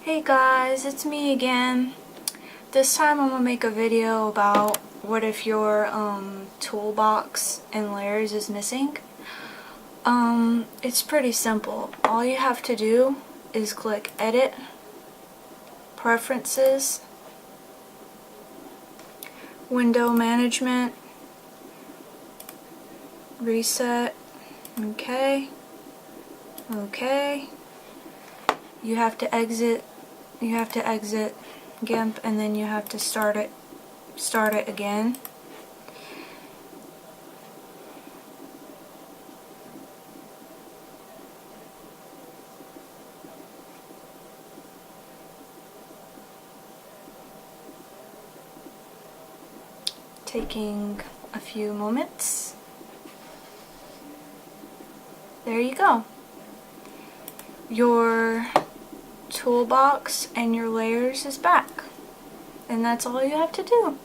Hey guys, it's me again. This time I'm going to make a video about what if your toolbox and layers is missing. It's pretty simple. All you have to do is click Edit, Preferences, Window Management, Reset, okay. You have to exit Gimp, and then you have to start it again. Taking a few moments. There you go. Your toolbox and your layers is back. And that's all you have to do.